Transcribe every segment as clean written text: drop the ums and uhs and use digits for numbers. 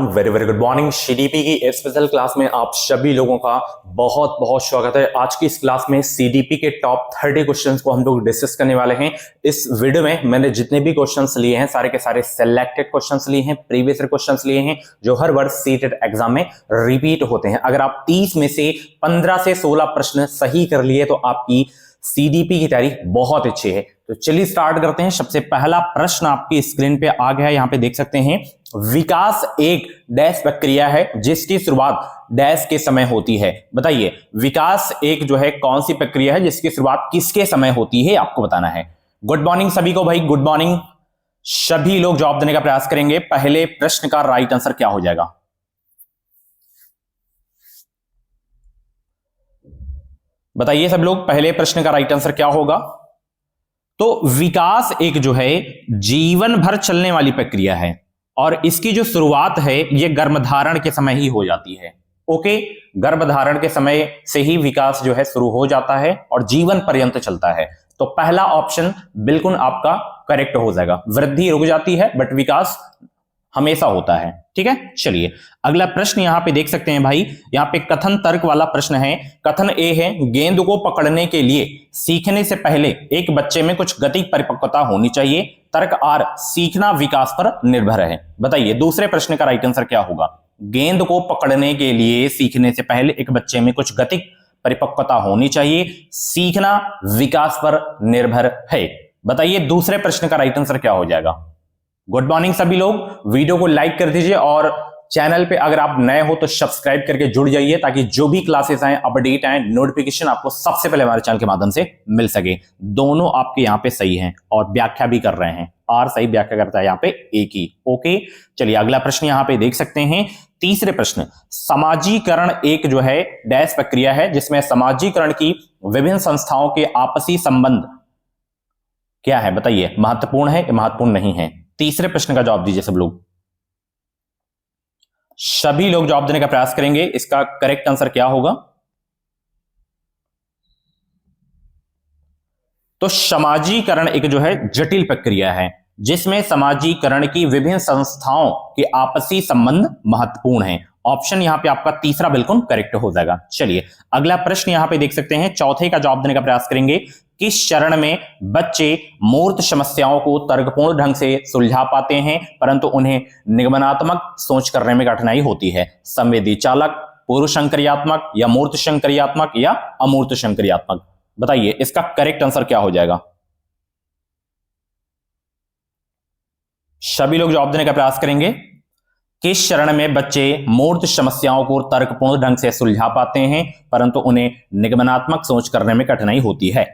Very very good morning. CDP की special class में आप सभी लोगों का बहुत बहुत स्वागत है। आज की इस क्लास में सीडीपी के टॉप 30 क्वेश्चंस को हम लोग डिस्कस करने वाले हैं। इस वीडियो में मैंने जितने भी क्वेश्चंस लिए हैं सारे के सारे सिलेक्टेड क्वेश्चंस लिए हैं, प्रीवियस क्वेश्चंस लिए हैं जो हर वर्ष सीटेट एग्जाम में रिपीट होते हैं। अगर आप 30 में से 15 से 16 प्रश्न सही कर लिए तो आपकी सीडीपी की तैयारी बहुत अच्छी है। तो चलिए स्टार्ट करते हैं। सबसे पहला प्रश्न आपकी स्क्रीन पे आ गया है, यहां पे देख सकते हैं। विकास एक डैश प्रक्रिया है जिसकी शुरुआत डैश के समय होती है। बताइए विकास एक जो है कौन सी प्रक्रिया है जिसकी शुरुआत किसके समय होती है, आपको बताना है। गुड मॉर्निंग सभी को भाई, गुड मॉर्निंग। सभी लोग जवाब देने का प्रयास करेंगे। पहले प्रश्न का राइट आंसर क्या हो जाएगा? बताइए सब लोग, पहले प्रश्न का राइट आंसर क्या होगा? तो विकास एक जो है जीवन भर चलने वाली प्रक्रिया है और इसकी जो शुरुआत है यह गर्भधारण के समय ही हो जाती है। ओके, गर्भधारण के समय से ही विकास जो है शुरू हो जाता है और जीवन पर्यंत चलता है। तो पहला ऑप्शन बिल्कुल आपका करेक्ट हो जाएगा। वृद्धि रुक जाती है बट विकास हमेशा होता है। ठीक है, चलिए अगला प्रश्न यहां पे देख सकते हैं भाई। यहां पे कथन तर्क वाला प्रश्न है। कथन ए है गेंद को पकड़ने के लिए सीखने से पहले एक बच्चे में कुछ गति परिपक्वता होनी चाहिए। तर्क आर सीखना विकास पर निर्भर है। बताइए दूसरे प्रश्न का राइट आंसर क्या होगा? गेंद को पकड़ने के लिए सीखने से पहले एक बच्चे में कुछ गति परिपक्वता होनी चाहिए, सीखना विकास पर निर्भर है। बताइए दूसरे प्रश्न का राइट आंसर क्या हो जाएगा? गुड मॉर्निंग सभी लोग, वीडियो को लाइक कर दीजिए और चैनल पे अगर आप नए हो तो सब्सक्राइब करके जुड़ जाइए ताकि जो भी क्लासेस आए, अपडेट आए, नोटिफिकेशन आपको सबसे पहले हमारे चैनल के माध्यम से मिल सके। दोनों आपके यहाँ पे सही हैं और व्याख्या भी कर रहे हैं और सही व्याख्या करता है यहाँ पे एक ही। ओके, चलिए अगला प्रश्न यहाँ पे देख सकते हैं। तीसरे प्रश्न, समाजीकरण एक जो है डैश प्रक्रिया है जिसमें समाजीकरण की विभिन्न संस्थाओं के आपसी संबंध क्या है? बताइए महत्वपूर्ण है या महत्वपूर्ण नहीं है? तीसरे प्रश्न का जवाब दीजिए सब लोग। सभी लोग जवाब देने का प्रयास करेंगे। इसका करेक्ट आंसर क्या होगा? तो समाजीकरण एक जो है जटिल प्रक्रिया है जिसमें समाजीकरण की विभिन्न संस्थाओं के आपसी संबंध महत्वपूर्ण है। ऑप्शन यहां पे आपका तीसरा बिल्कुल करेक्ट हो जाएगा। चलिए अगला प्रश्न यहां पे देख सकते हैं। चौथे का जवाब देने का प्रयास करेंगे। किस चरण में बच्चे मूर्त समस्याओं को तर्कपूर्ण ढंग से सुलझा पाते हैं परंतु उन्हें निगमनात्मक सोच करने में कठिनाई होती है? संवेदी चालक, पूर्व संक्रियात्मक या मूर्त संक्रियात्मक या अमूर्त संक्रियात्मक? बताइए इसका करेक्ट आंसर क्या हो जाएगा? सभी लोग जवाब देने का प्रयास करेंगे। किस चरण में बच्चे मूर्त समस्याओं को तर्कपूर्ण ढंग से सुलझा पाते हैं परंतु उन्हें निगमनात्मक सोच करने में कठिनाई होती है?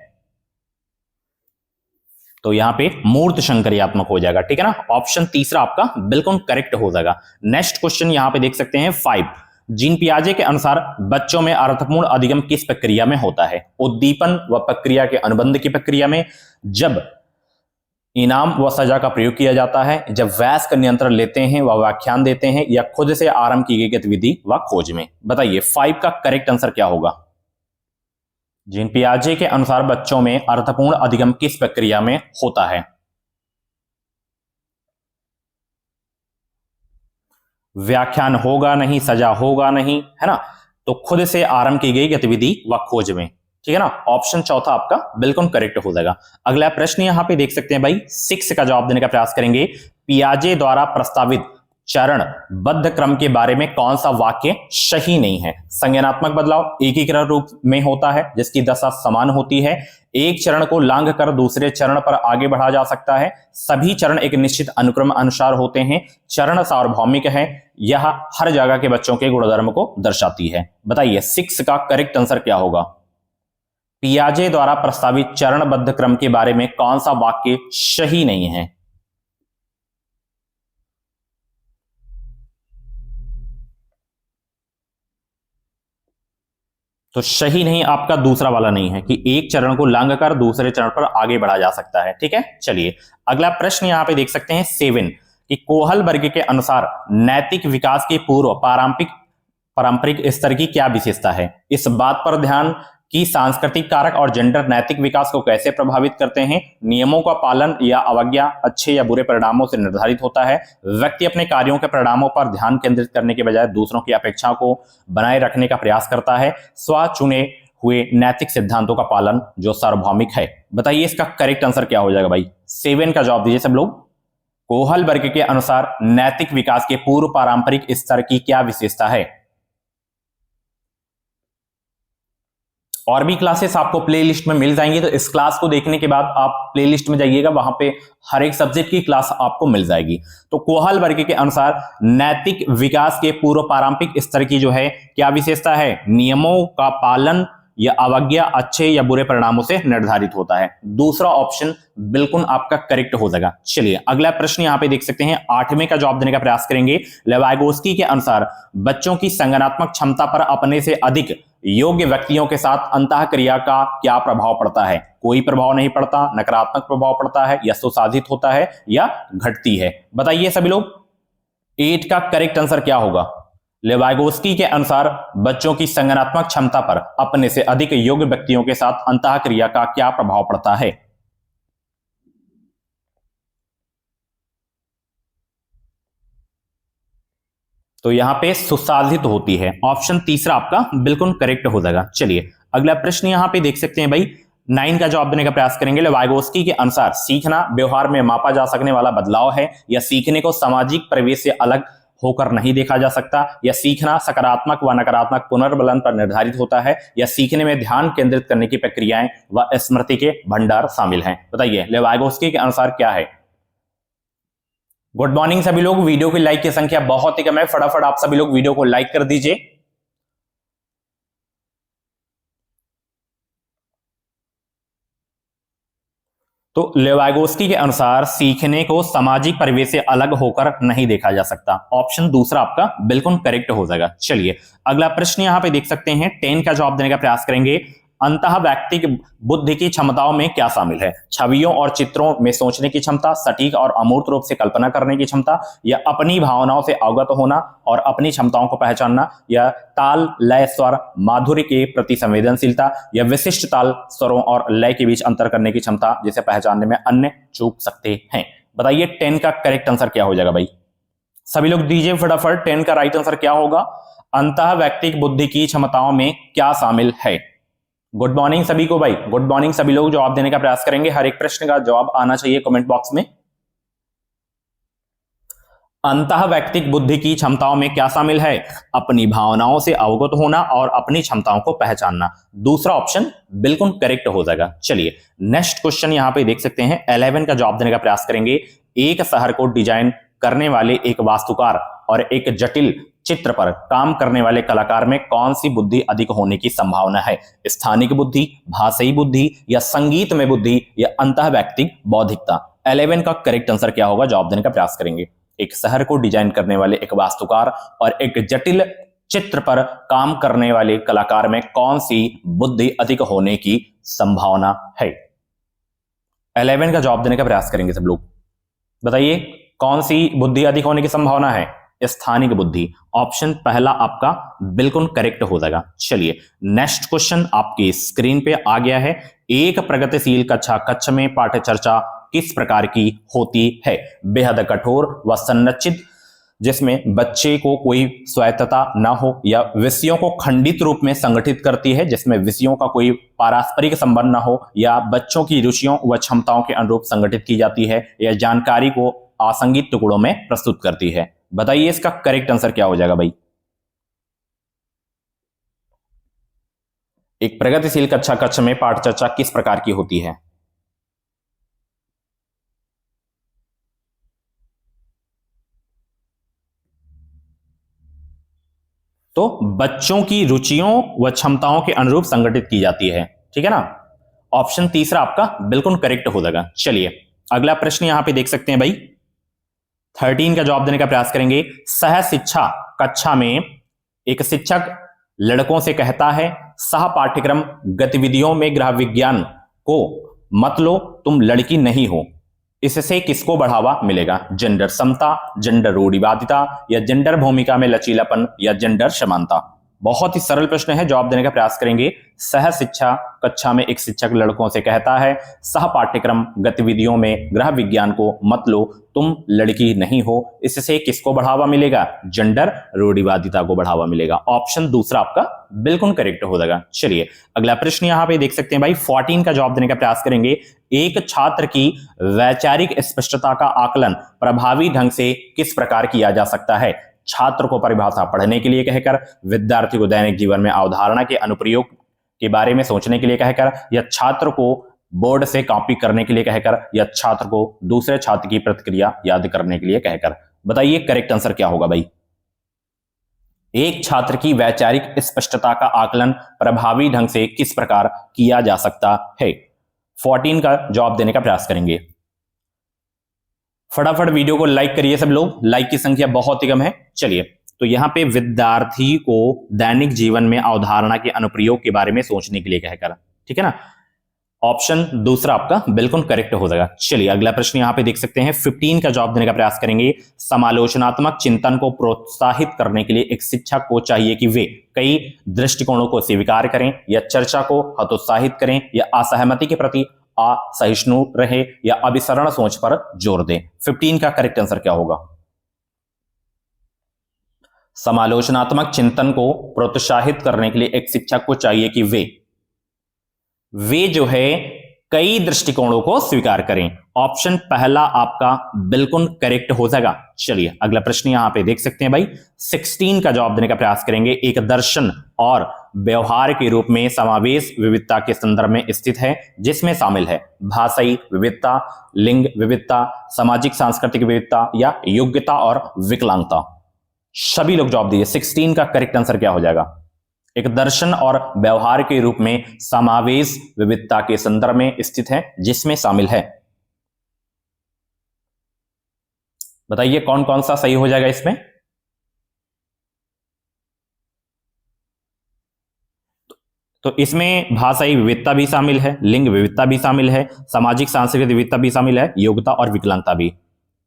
तो यहां पे मूर्त संक्रियात्मक हो जाएगा। ठीक है ना, ऑप्शन तीसरा आपका बिल्कुल करेक्ट हो जाएगा। नेक्स्ट क्वेश्चन यहां पे देख सकते हैं 5। जीन पियाजे के अनुसार बच्चों में अर्थपूर्ण अधिगम किस प्रक्रिया में होता है? उद्दीपन व प्रक्रिया के अनुबंध की प्रक्रिया में, जब इनाम व सजा का प्रयोग किया जाता है, जब वयस्क नियंत्रण लेते हैं व व्याख्यान देते हैं, या खुद से आरंभ की गई गतिविधि व खोज में? बताइए 5 का करेक्ट आंसर क्या होगा? जीन पियाजे के अनुसार बच्चों में अर्थपूर्ण अधिगम किस प्रक्रिया में होता है? व्याख्यान होगा नहीं, सजा होगा नहीं, है ना, तो खुद से आरंभ की गई गतिविधि व खोज में। ठीक है ना, ऑप्शन चौथा आपका बिल्कुल करेक्ट हो जाएगा। अगला प्रश्न यहां पे देख सकते हैं भाई, 6 का जवाब देने का प्रयास करेंगे। पियाजे द्वारा प्रस्तावित चरणबद्ध क्रम के बारे में कौन सा वाक्य सही नहीं है? संज्ञानात्मक बदलाव एकीकृत रूप में होता है जिसकी दशा समान होती है, एक चरण को लांघ कर दूसरे चरण पर आगे बढ़ा जा सकता है, सभी चरण एक निश्चित अनुक्रम अनुसार होते हैं, चरण सार्वभौमिक है, यह हर जगह के बच्चों के गुणधर्म को दर्शाती है। बताइए 6 का करेक्ट आंसर क्या होगा? पियाजे द्वारा प्रस्तावित चरणबद्ध क्रम के बारे में कौन सा वाक्य सही नहीं है? तो सही नहीं आपका दूसरा वाला नहीं है कि एक चरण को लांघ कर दूसरे चरण पर आगे बढ़ा जा सकता है। ठीक है, चलिए अगला प्रश्न यहां पे देख सकते हैं 7 कि कोहल वर्ग के अनुसार नैतिक विकास के पूर्व पारंपरिक स्तर की क्या विशेषता है? इस बात पर ध्यान कि सांस्कृतिक कारक और जेंडर नैतिक विकास को कैसे प्रभावित करते हैं, नियमों का पालन या अवज्ञा अच्छे या बुरे परिणामों से निर्धारित होता है, व्यक्ति अपने कार्यों के परिणामों पर ध्यान केंद्रित करने के बजाय दूसरों की अपेक्षा को बनाए रखने का प्रयास करता है, स्व चुने हुए नैतिक सिद्धांतों का पालन जो सार्वभौमिक है। बताइए इसका करेक्ट आंसर क्या हो जाएगा भाई? 7 का जवाब दीजिए सब लोग। कोहल वर्ग के अनुसार नैतिक विकास के पूर्व पारंपरिक स्तर की क्या विशेषता है? और भी क्लासेस आपको प्लेलिस्ट में मिल जाएंगी, तो इस क्लास को देखने के बाद आप प्लेलिस्ट में जाइएगा, वहां पे हर एक सब्जेक्ट की क्लास आपको मिल जाएगी। तो कोहल वर्ग के अनुसार नैतिक विकास के पूर्व पारंपरिक स्तर की जो है क्या विशेषता है? नियमों का पालन या अवज्ञा अच्छे या बुरे परिणामों से निर्धारित होता है। दूसरा ऑप्शन बिल्कुल आपका करेक्ट हो जाएगा। चलिए अगला प्रश्न यहां पे देख सकते हैं, 8वें का जवाब देने का प्रयास करेंगे। लेवाइगोस्की के अनुसार बच्चों की संज्ञानात्मक क्षमता पर अपने से अधिक योग्य व्यक्तियों के साथ अंतःक्रिया का क्या प्रभाव पड़ता है? कोई प्रभाव नहीं पड़ता, नकारात्मक प्रभाव पड़ता है, या सुसाधित होता है, या घटती है? बताइए सभी लोग 8 का करेक्ट आंसर क्या होगा? लेवाइगोस्की के अनुसार बच्चों की संज्ञानात्मक क्षमता पर अपने से अधिक योग्य व्यक्तियों के साथ अंतःक्रिया का क्या प्रभाव पड़ता है? तो यहां पे सुसाधित होती है। ऑप्शन तीसरा आपका बिल्कुल करेक्ट हो जाएगा। चलिए अगला प्रश्न यहां पे देख सकते हैं भाई, 9 का जवाब देने का प्रयास करेंगे। लेवाइगोस्की के अनुसार सीखना व्यवहार में मापा जा सकने वाला बदलाव है, या सीखने को सामाजिक परिवेश से अलग होकर नहीं देखा जा सकता, या सीखना सकारात्मक व नकारात्मक पुनर्बलन पर निर्धारित होता है, या सीखने में ध्यान केंद्रित करने की प्रक्रियाएं व स्मृति के भंडार शामिल हैं? बताइए लेवाइगोस्की के अनुसार क्या है? गुड मॉर्निंग सभी लोग। वीडियो की लाइक की संख्या बहुत ही कम है, फटाफट आप सभी लोग वीडियो को लाइक कर दीजिए। तो लेवाइगोस्की के अनुसार सीखने को सामाजिक परिवेश से अलग होकर नहीं देखा जा सकता। ऑप्शन दूसरा आपका बिल्कुल करेक्ट हो जाएगा। चलिए अगला प्रश्न यहां पे देख सकते हैं, 10 का जवाब देने का प्रयास करेंगे। अंतः व्यक्तिक बुद्धि की क्षमताओं में क्या शामिल है? छवियों और चित्रों में सोचने की क्षमता, सटीक और अमूर्त रूप से कल्पना करने की क्षमता, या अपनी भावनाओं से अवगत होना और अपनी क्षमताओं को पहचानना, या ताल लय स्वर माधुर्य के प्रति संवेदनशीलता, या विशिष्ट ताल स्वरों और लय के बीच अंतर करने की क्षमता जिसे पहचानने में अन्य चूक सकते हैं? बताइए 10 का करेक्ट आंसर क्या हो जाएगा भाई? सभी लोग दीजिए फटाफट 10 का राइट आंसर क्या होगा? अंतः व्यक्तिक बुद्धि की क्षमताओं में क्या शामिल है? गुड मॉर्निंग सभी को भाई, गुड मॉर्निंग सभी लोग जवाब देने का प्रयास करेंगे। हर एक प्रश्न का जवाब आना चाहिए कमेंट बॉक्स में। अंतः व्यक्तिक बुद्धि की क्षमताओं में क्या शामिल है? अपनी भावनाओं से अवगत होना और अपनी क्षमताओं को पहचानना। दूसरा ऑप्शन बिल्कुल करेक्ट हो जाएगा। चलिए नेक्स्ट क्वेश्चन यहां पे देख सकते हैं, 11 का जवाब देने का प्रयास करेंगे। एक शहर को डिजाइन करने वाले एक वास्तुकार और एक जटिल चित्र पर काम करने वाले कलाकार में कौन सी बुद्धि अधिक होने की संभावना है? स्थानिक बुद्धि, भाषाई बुद्धि, या संगीत में बुद्धि, या अंतः व्यक्तिक बौद्धिकता? 11 का करेक्ट आंसर क्या होगा? जवाब देने का प्रयास करेंगे। एक शहर को डिजाइन करने वाले एक वास्तुकार और एक जटिल चित्र पर काम करने वाले कलाकार में कौन सी बुद्धि अधिक होने की संभावना है? 11 का जवाब देने का प्रयास करेंगे सब लोग। बताइए कौन सी बुद्धि अधिक होने की संभावना है? स्थानिक बुद्धि। ऑप्शन पहला आपका बिल्कुल करेक्ट हो जाएगा। चलिए नेक्स्ट क्वेश्चन आपकी स्क्रीन पे आ गया है। एक प्रगतिशील कक्षा में पाठ्य चर्चा किस प्रकार की होती है? बेहद कठोर व संरचित, जिसमें बच्चे को कोई स्वायत्तता ना हो, या विषयों को खंडित रूप में संगठित करती है जिसमें विषयों का कोई पारस्परिक संबंध ना हो, या बच्चों की रुचियों व क्षमताओं के अनुरूप संगठित की जाती है, या जानकारी को आसंगित टुकड़ों में प्रस्तुत करती है? बताइए इसका करेक्ट आंसर क्या हो जाएगा भाई? एक प्रगतिशील कक्षा में पाठ चर्चा किस प्रकार की होती है? तो बच्चों की रुचियों व क्षमताओं के अनुरूप संगठित की जाती है। ठीक है ना? ऑप्शन तीसरा आपका बिल्कुल करेक्ट हो जाएगा। चलिए अगला प्रश्न यहां पे देख सकते हैं भाई, 13 का जवाब देने का प्रयास करेंगे। सह शिक्षा कक्षा में एक शिक्षक लड़कों से कहता है, सह पाठ्यक्रम गतिविधियों में गृह विज्ञान को मत लो, तुम लड़की नहीं हो। इससे किसको बढ़ावा मिलेगा? जेंडर समता, जेंडर रूढ़िवादिता, या जेंडर भूमिका में लचीलापन, या जेंडर समानता? बहुत ही सरल प्रश्न है, जवाब देने का प्रयास करेंगे। सह शिक्षा कक्षा में एक शिक्षक लड़कों से कहता है, सह पाठ्यक्रम गतिविधियों में गृह विज्ञान को मत लो, तुम लड़की नहीं हो। इससे किसको बढ़ावा मिलेगा? जेंडर रूढ़िवादिता को बढ़ावा मिलेगा। ऑप्शन दूसरा आपका बिल्कुल करेक्ट हो जाएगा। चलिए अगला प्रश्न यहां पे देख सकते हैं भाई, 14 का जवाब देने का प्रयास करेंगे। एक छात्र की वैचारिक स्पष्टता का आकलन प्रभावी ढंग से किस प्रकार किया जा सकता है? छात्र को परिभाषा पढ़ने के लिए कहकर, विद्यार्थी को दैनिक जीवन में अवधारणा के अनुप्रयोग के बारे में सोचने के लिए कहकर, या छात्र को बोर्ड से कॉपी करने के लिए कहकर, या छात्र को दूसरे छात्र की प्रतिक्रिया याद करने के लिए कहकर। बताइए करेक्ट आंसर क्या होगा भाई? एक छात्र की वैचारिक स्पष्टता का आकलन प्रभावी ढंग से किस प्रकार किया जा सकता है? 14 का जवाब देने का प्रयास करेंगे। फटाफट वीडियो को लाइक करिए सब लोग, लाइक की संख्या बहुत ही कम है। चलिए तो यहां पे विद्यार्थी को दैनिक जीवन में अवधारणा के अनुप्रयोग के बारे में सोचने के लिए कहकर, ठीक है ना। ऑप्शन दूसरा आपका बिल्कुल करेक्ट हो जाएगा। चलिए अगला प्रश्न यहां पे देख सकते हैं, 15 का जवाब देने का प्रयास करेंगे। समालोचनात्मक चिंतन को प्रोत्साहित करने के लिए एक शिक्षक को चाहिए कि वे कई दृष्टिकोणों को स्वीकार करें, या चर्चा को हतोत्साहित करें, या असहमति के प्रति असहिष्णु रहे, या अभिसरण सोच पर जोर दें। 15 का करेक्ट आंसर क्या होगा? समालोचनात्मक चिंतन को प्रोत्साहित करने के लिए एक शिक्षक को चाहिए कि वे जो है कई दृष्टिकोणों को स्वीकार करें। ऑप्शन पहला आपका बिल्कुल करेक्ट हो जाएगा। चलिए अगला प्रश्न यहां पे देख सकते हैं भाई, 16 का जवाब देने का प्रयास करेंगे। एक दर्शन और व्यवहार के रूप में समावेश विविधता के संदर्भ में स्थित है, जिसमें शामिल है भाषाई विविधता, लिंग विविधता, सामाजिक सांस्कृतिक विविधता, या योग्यता और विकलांगता। सभी लोग जवाब दीजिए, 16 का करेक्ट आंसर क्या हो जाएगा? एक दर्शन और व्यवहार के रूप में समावेश विविधता के संदर्भ में स्थित है, जिसमें शामिल है। बताइए कौन कौन सा सही हो जाएगा इसमें? तो इसमें भाषाई विविधता भी शामिल है, लिंग विविधता भी शामिल है, सामाजिक सांस्कृतिक विविधता भी शामिल है, योग्यता और विकलांगता भी,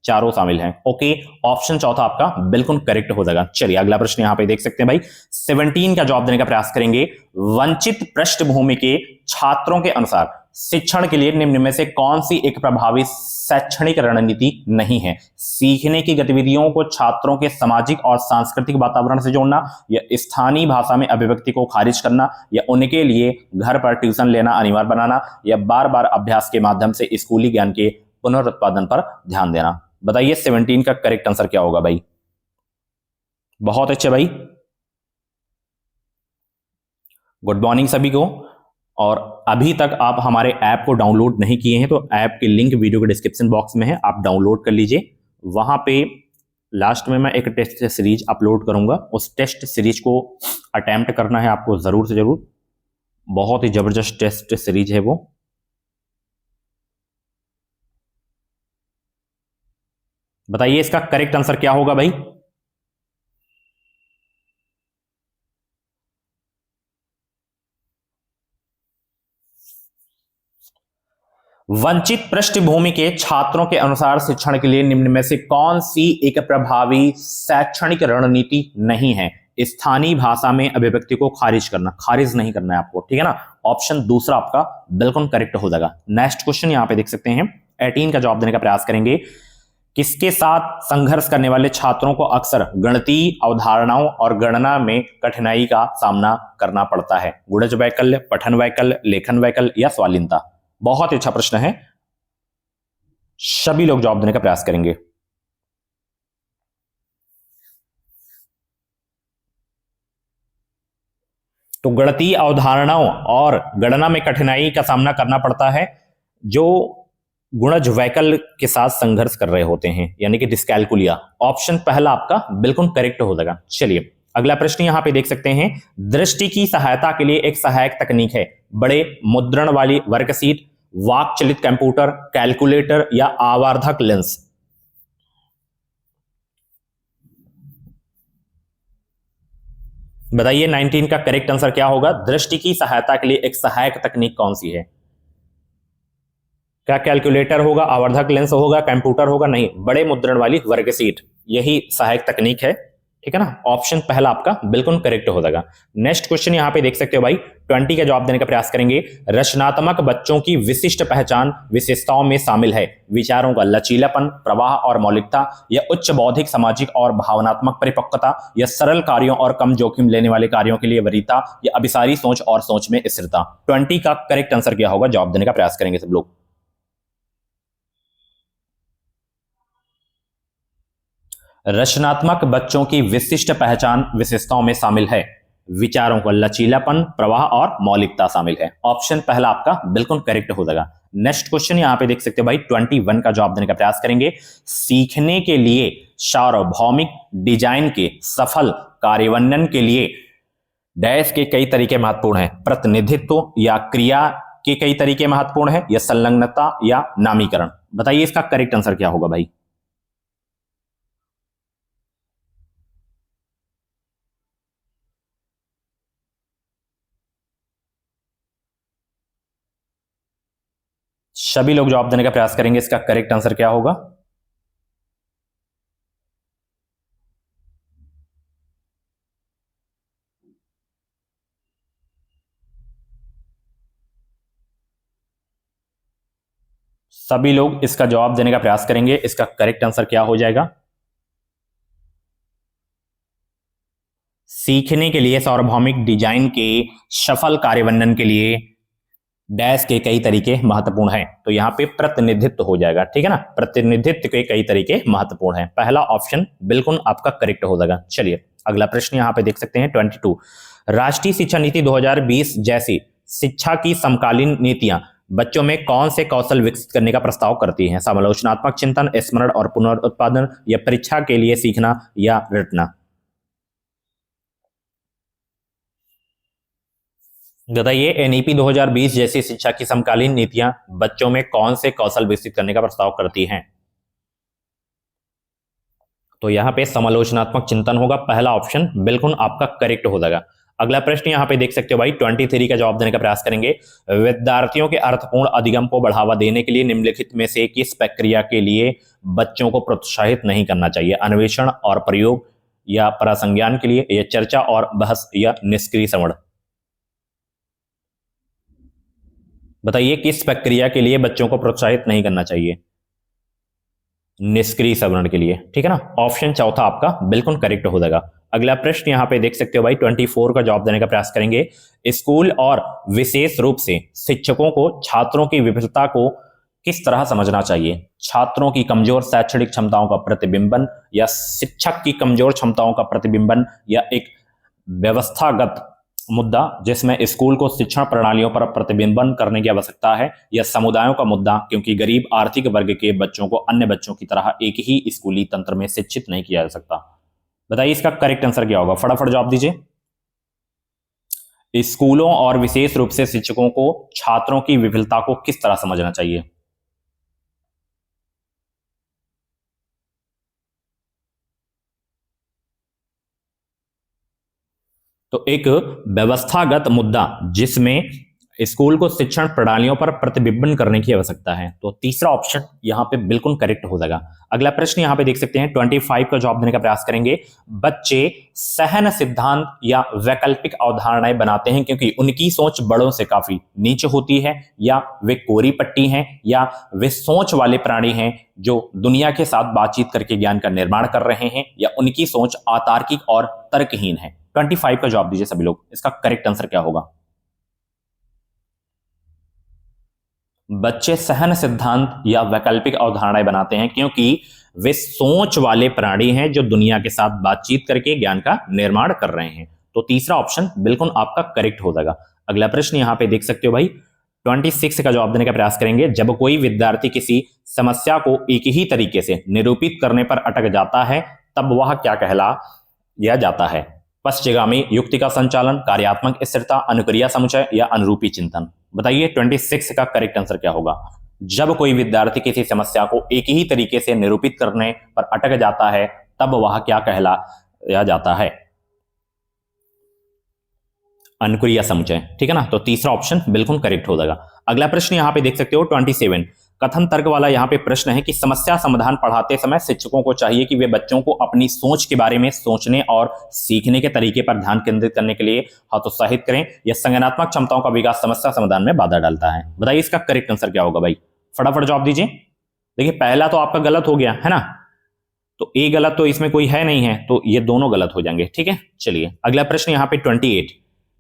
चारों शामिल हैं। ओके, ऑप्शन चौथा आपका बिल्कुल करेक्ट हो जाएगा। चलिए अगला प्रश्न यहां पे देख सकते हैं भाई, 17 का जवाब देने का प्रयास करेंगे। वंचित पृष्ठभूमि के छात्रों के अनुसार शिक्षण के लिए निम्न में से कौन सी एक प्रभावी शैक्षणिक रणनीति नहीं है? सीखने की गतिविधियों को छात्रों के सामाजिक और सांस्कृतिक वातावरण से जोड़ना, या स्थानीय भाषा में अभिव्यक्ति को खारिज करना, या उनके लिए घर पर ट्यूशन लेना अनिवार्य बनाना, या बार बार अभ्यास के माध्यम से स्कूली ज्ञान के पुनरुत्पादन पर ध्यान देना। बताइए 17 का करेक्ट आंसर क्या होगा भाई? बहुत अच्छे भाई, गुड मॉर्निंग सभी को। और अभी तक आप हमारे ऐप को डाउनलोड नहीं किए हैं तो ऐप की लिंक वीडियो के डिस्क्रिप्शन बॉक्स में है, आप डाउनलोड कर लीजिए। वहां पे लास्ट में मैं एक टेस्ट सीरीज अपलोड करूंगा, उस टेस्ट सीरीज को अटेम्प्ट करना है आपको जरूर से जरूर। बहुत ही जबरदस्त टेस्ट सीरीज है वो। बताइए इसका करेक्ट आंसर क्या होगा भाई? वंचित पृष्ठभूमि के छात्रों के अनुसार शिक्षण के लिए निम्न में से कौन सी एक प्रभावी शैक्षणिक रणनीति नहीं है? स्थानीय भाषा में अभिव्यक्ति को खारिज नहीं करना है आपको, ठीक है ना। ऑप्शन दूसरा आपका बिल्कुल करेक्ट हो जाएगा। नेक्स्ट क्वेश्चन यहां पे देख सकते हैं, 18 का जवाब देने का प्रयास करेंगे। किसके साथ संघर्ष करने वाले छात्रों को अक्सर गणितीय अवधारणाओं और गणना में कठिनाई का सामना करना पड़ता है? गुणज वैकल्य, पठन वैकल्य, लेखन वैकल्य, या स्वालीनता? बहुत अच्छा प्रश्न है, सभी लोग जवाब देने का प्रयास करेंगे। तो गणितीय अवधारणाओं और गणना में कठिनाई का सामना करना पड़ता है जो गुणज वैकल्य के साथ संघर्ष कर रहे होते हैं, यानी कि डिस्कैलकुलिया। ऑप्शन पहला आपका बिल्कुल करेक्ट हो जाएगा। चलिए अगला प्रश्न यहां पे देख सकते हैं, दृष्टि की सहायता के लिए एक सहायक तकनीक है, बड़े मुद्रण वाली वर्कशीट, वाक चलित कंप्यूटर, कैलकुलेटर, या आवर्धक लेंस? बताइए 19 का करेक्ट आंसर क्या होगा? दृष्टि की सहायता के लिए एक सहायक तकनीक कौन सी है? क्या कैलकुलेटर होगा, आवर्धक लेंस होगा, कंप्यूटर होगा? नहीं, बड़े मुद्रण वाली वर्कशीट, यही सहायक तकनीक है। ठीक है ना, ऑप्शन पहला आपका बिल्कुल करेक्ट हो जाएगा। नेक्स्ट क्वेश्चन यहां पे देख सकते हो भाई, 20 का जवाब देने का प्रयास करेंगे। रचनात्मक बच्चों की विशिष्ट पहचान विशेषताओं में शामिल है विचारों का लचीलापन, प्रवाह और मौलिकता, या उच्च बौद्धिक, सामाजिक और भावनात्मक परिपक्वता, या सरल कार्यों और कम जोखिम लेने वाले कार्यों के लिए वरीयता, या अभिसारी सोच और सोच में स्थिरता। 20 का करेक्ट आंसर क्या होगा, जवाब देने का प्रयास करेंगे सब लोग। रचनात्मक बच्चों की विशिष्ट पहचान विशेषताओं में शामिल है विचारों का लचीलापन, प्रवाह और मौलिकता शामिल है। ऑप्शन पहला आपका बिल्कुल करेक्ट हो जाएगा। नेक्स्ट क्वेश्चन यहां पे देख सकते हो भाई, 21 का जवाब देने का प्रयास करेंगे। सीखने के लिए सार्वभौमिक डिजाइन के सफल कार्यान्वयन के लिए डैश के कई तरीके महत्वपूर्ण हैं। प्रतिनिधित्व या क्रिया के कई तरीके महत्वपूर्ण है, या संलग्नता या नामीकरण। बताइए इसका करेक्ट आंसर क्या होगा भाई। सभी लोग जवाब देने का प्रयास करेंगे, इसका करेक्ट आंसर क्या होगा। सभी लोग इसका जवाब देने का प्रयास करेंगे, इसका करेक्ट आंसर क्या हो जाएगा। सीखने के लिए सार्वभौमिक डिजाइन के सफल कार्यान्वयन के लिए डैश के कई तरीके महत्वपूर्ण हैं, तो यहां पे प्रतिनिधित्व हो जाएगा। ठीक है ना, प्रतिनिधित्व के कई तरीके महत्वपूर्ण हैं, पहला ऑप्शन बिल्कुल आपका करेक्ट हो जाएगा। चलिए अगला प्रश्न यहां पे देख सकते हैं 22। राष्ट्रीय शिक्षा नीति 2020 जैसी शिक्षा की समकालीन नीतियां बच्चों में कौन से कौशल विकसित करने का प्रस्ताव करती हैं। समालोचनात्मक चिंतन, स्मरण और पुनरुत्पादन, या परीक्षा के लिए सीखना, या रटना। बताइए एनईपी 2020 जैसी शिक्षा की समकालीन नीतियां बच्चों में कौन से कौशल विकसित करने का प्रस्ताव करती हैं। तो यहां पे समालोचनात्मक चिंतन होगा, पहला ऑप्शन बिल्कुल आपका करेक्ट हो जाएगा। अगला प्रश्न यहां पे देख सकते हो भाई, 23 का जवाब देने का प्रयास करेंगे। विद्यार्थियों के अर्थपूर्ण अधिगम को बढ़ावा देने के लिए निम्नलिखित में से किस प्रक्रिया के लिए बच्चों को प्रोत्साहित नहीं करना चाहिए। अन्वेषण और प्रयोग, या परासंज्ञान के लिए, या चर्चा और बहस, या निष्क्रिय श्रवण। बताइए किस प्रक्रिया के लिए बच्चों को प्रोत्साहित नहीं करना चाहिए। निष्क्रिय श्रवण के लिए। ठीक है ना, ऑप्शन चौथा आपका बिल्कुल करेक्ट हो जाएगा। अगला प्रश्न यहां पे देख सकते हो भाई, 24 का जवाब देने का प्रयास करेंगे। स्कूल और विशेष रूप से शिक्षकों को छात्रों की विफलता को किस तरह समझना चाहिए। छात्रों की कमजोर शैक्षणिक क्षमताओं का प्रतिबिंबन, या शिक्षक की कमजोर क्षमताओं का प्रतिबिंबन, या एक व्यवस्थागत मुद्दा जिसमें स्कूल को शिक्षण प्रणालियों पर प्रतिबिंबन करने की आवश्यकता है, या समुदायों का मुद्दा क्योंकि गरीब आर्थिक वर्ग के बच्चों को अन्य बच्चों की तरह एक ही स्कूली तंत्र में शिक्षित नहीं किया जा सकता। बताइए इसका करेक्ट आंसर क्या होगा, फटाफट जवाब दीजिए। स्कूलों और विशेष रूप से शिक्षकों को छात्रों की विफलता को किस तरह समझना चाहिए। तो एक व्यवस्थागत मुद्दा जिसमें स्कूल को शिक्षण प्रणालियों पर प्रतिबिंबन करने की आवश्यकता है, तो तीसरा ऑप्शन यहां पे बिल्कुल करेक्ट हो जाएगा। अगला प्रश्न यहां पे देख सकते हैं 25 का जवाब देने का प्रयास करेंगे। बच्चे सहन सिद्धांत या वैकल्पिक अवधारणाएं बनाते हैं क्योंकि उनकी सोच बड़ों से काफी नीचे होती है, या वे कोरी पट्टी हैं, या वे सोच वाले प्राणी हैं जो दुनिया के साथ बातचीत करके ज्ञान का निर्माण कर रहे हैं, या उनकी सोच अतार्किक और तर्कहीन है। 25 का जवाब दीजिए सभी लोग, इसका करेक्ट आंसर क्या होगा। बच्चे सहन सिद्धांत या वैकल्पिक अवधारणाएं बनाते हैं क्योंकि वे सोच वाले प्राणी हैं जो दुनिया के साथ बातचीत करके ज्ञान का निर्माण कर रहे हैं। तो तीसरा ऑप्शन बिल्कुल आपका करेक्ट हो जाएगा। अगला प्रश्न यहां पे देख सकते हो भाई, 26 का जवाब देने का प्रयास करेंगे। जब कोई विद्यार्थी किसी समस्या को एक ही तरीके से निरूपित करने पर अटक जाता है तब वह क्या कहलाया जाता है। पश्चिगामी युक्ति का संचालन, कार्यात्मक स्थिरता, अनुक्रिया समुच्चय, या अनुरूपी चिंतन। बताइए 26 का करेक्ट आंसर क्या होगा। जब कोई विद्यार्थी किसी समस्या को एक ही तरीके से निरूपित करने पर अटक जाता है तब वह क्या कहलाया जाता है। अनुक्रिया समुच्चय। ठीक है ना, तो तीसरा ऑप्शन बिल्कुल करेक्ट हो जाएगा। अगला प्रश्न यहां पे देख सकते हो 27। कथन तर्क वाला यहाँ पे प्रश्न है कि समस्या समाधान पढ़ाते समय शिक्षकों को चाहिए कि वे बच्चों को अपनी सोच के बारे में सोचने और सीखने के तरीके पर ध्यान केंद्रित करने के लिए हतोत्साहित करें। यह संज्ञानात्मक क्षमताओं का विकास समस्या समाधान में बाधा डालता है। बताइए इसका करेक्ट आंसर क्या होगा भाई, फटाफट जवाब दीजिए। देखिए पहला तो आपका गलत हो गया है ना, तो ए गलत तो इसमें कोई है नहीं है, तो ये दोनों गलत हो जाएंगे। ठीक है, चलिए अगला प्रश्न यहाँ पे 28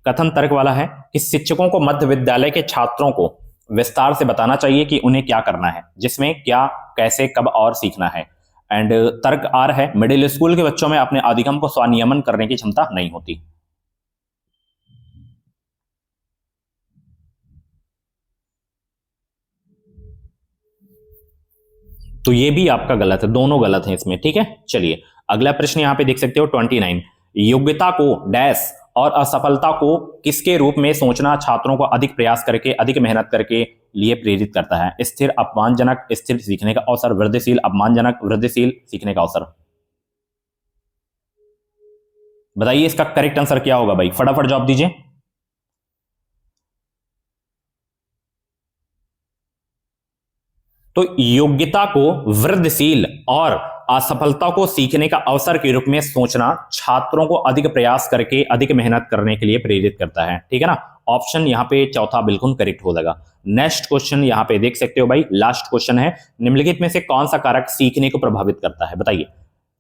कथन तर्क वाला है कि शिक्षकों को मध्य विद्यालय के छात्रों को विस्तार से बताना चाहिए कि उन्हें क्या करना है, जिसमें क्या, कैसे, कब और सीखना है। एंड तर्क आर है मिडिल स्कूल के बच्चों में अपने अधिगम को स्वनियमन करने की क्षमता नहीं होती। तो ये भी आपका गलत है, दोनों गलत हैं इसमें। ठीक है, चलिए अगला प्रश्न यहां पे देख सकते हो 29 योग्यता को डैश और असफलता को किसके रूप में सोचना छात्रों को अधिक प्रयास करके अधिक मेहनत करके लिए प्रेरित करता है। स्थिर अपमानजनक स्थिर सीखने का अवसर, वृद्धिशील अपमानजनक वृद्धिशील सीखने का अवसर। बताइए इसका करेक्ट आंसर क्या होगा भाई, फटाफट जवाब दीजिए। तो योग्यता को वृद्धिशील और असफलता को सीखने का अवसर के रूप में सोचना छात्रों को अधिक प्रयास करके अधिक मेहनत करने के लिए प्रेरित करता है। ठीक है ना, ऑप्शन यहां पे चौथा बिल्कुल करेक्ट हो जाएगा। नेक्स्ट क्वेश्चन यहां पे देख सकते हो भाई, लास्ट क्वेश्चन है निम्नलिखित में से कौन सा कारक सीखने को प्रभावित करता है। बताइए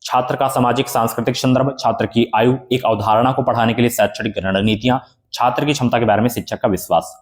छात्र का सामाजिक सांस्कृतिक संदर्भ, छात्र की आयु, एक अवधारणा को पढ़ाने के लिए शैक्षणिक रणनीतियां, छात्र की क्षमता के बारे में शिक्षक का विश्वास।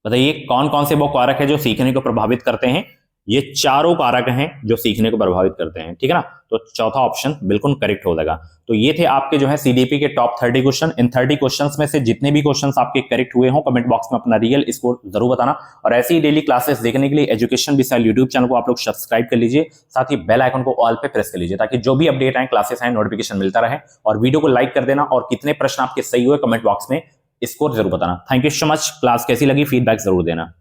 बताइए कौन कौन से वो कारक है जो सीखने को प्रभावित करते हैं। ये चारों कारक हैं जो सीखने को प्रभावित करते हैं। ठीक है ना, तो चौथा ऑप्शन बिल्कुल करेक्ट हो जाएगा। तो ये थे आपके जो है सीडीपी के टॉप 30 क्वेश्चन। इन 30 क्वेश्चंस में से जितने भी क्वेश्चंस आपके करेक्ट हुए हों कमेंट बॉक्स में अपना रियल स्कोर जरूर बताना। और ऐसी ही डेली क्लासेस देखने के लिए एजुकेशन विशाल यूट्यूब चैनल को आप लोग सब्सक्राइब कर लीजिए, साथ ही बेल आइकन को ऑल पे प्रेस कर लीजिए ताकि जो भी अपडेट आए क्लासेस आए नोटिफिकेशन मिलता रहे। और वीडियो को लाइक कर देना और कितने प्रश्न आपके सही हुए कमेंट बॉक्स में स्कोर जरूर बताना। Thank you so much. Class कैसी लगी फीडबैक जरूर देना।